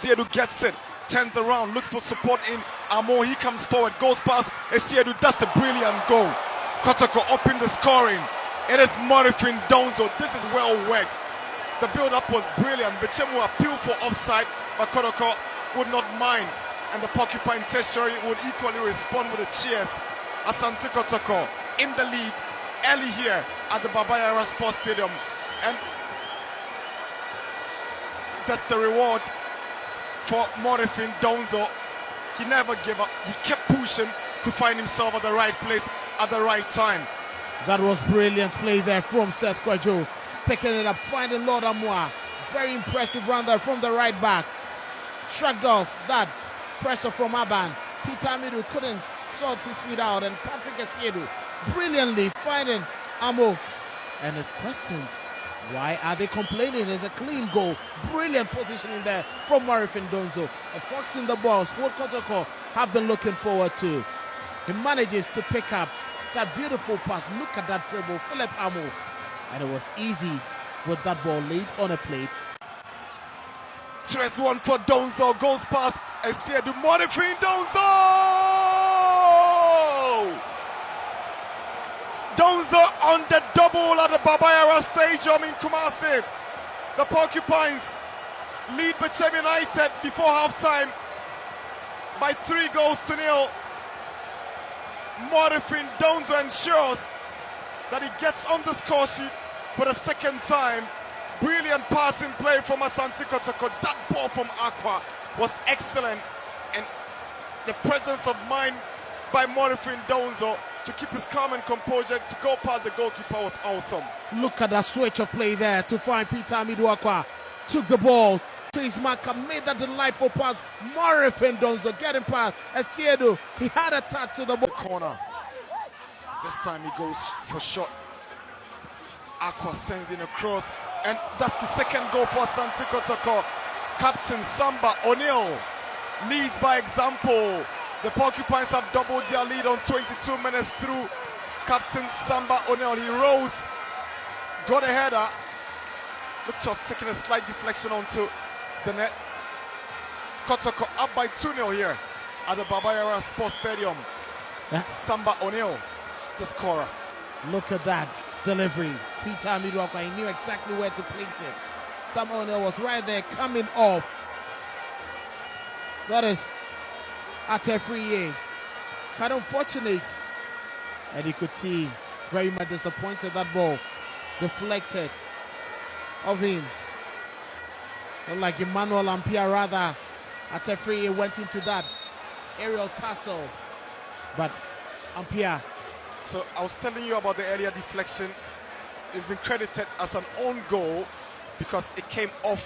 Esiedu gets it, turns around, looks for support in Amo. He comes forward, goes past Esiedu. That's a brilliant goal. Kotoko opened the scoring. It is Morifing Donzo. This is well worked. The build-up was brilliant. Bechem will appeal for offside, but Kotoko would not mind. And the Porcupine Tertiary would equally respond with a cheers. Asante Kotoko in the lead early here at the Baba Yara Stadium. And that's the reward for Morifing Donzo. He never gave up. He kept pushing to find himself at the right place at the right time. That was brilliant play there from Seth Kwajo. Picking it up, finding Lord Amoa. Very impressive run there from the right back. Shrugged off that pressure from Aban. Peter Amidu couldn't sort his feet out, and Patrick Esiedu brilliantly finding Amo. And the questions, why are they complaining? There's a clean goal. Brilliant positioning there from Morifing Donzo. A fox in the box, what Kotoko have been looking forward to. He manages to pick up that beautiful pass. Look at that dribble, Philip Amo. And it was easy with that ball laid on a plate. 3-1 for Donzo, goes past Esiedu. Morifing Donzo! Donzo on the double at the Baba Yara Stadium in Kumasi. The Porcupines lead Bechem United before halftime by 3-0. Morifing Donzo ensures that he gets on the score sheet for the second time. Brilliant passing play from Asante Kotoko. That ball from Aqua was excellent, and the presence of mind by Morifing Donzo to keep his calm and composure to go past the goalkeeper was awesome. Look at that switch of play there to find Peter Amidu Aqua. Took the ball to his marker, made that delightful pass. Morifing Donzo getting past Esiedu. He had a touch to the ball. Corner. This time he goes for shot. Aqua sends in a cross, and that's the second goal for Asante Kotoko. Captain Samba O'Neill leads by example. The Porcupines have doubled their lead on 22 minutes through Captain Samba O'Neill. He rose, got a header, looked to have taken a slight deflection onto the net. Kotoko up by 2-0 here at the Baba Yara Stadium. Samba O'Neill, the scorer. Look at that delivery. Peter Amidu Aqua, he knew exactly where to place it. Samba O'Neill was right there coming off. That is Atefriye. Quite unfortunate. And you could see very much disappointed that ball deflected of him. Not like Emmanuel Ampia, rather Atefriye went into that aerial tussle. But Ampia. So I was telling you about the earlier deflection. It's been credited as an own goal because it came off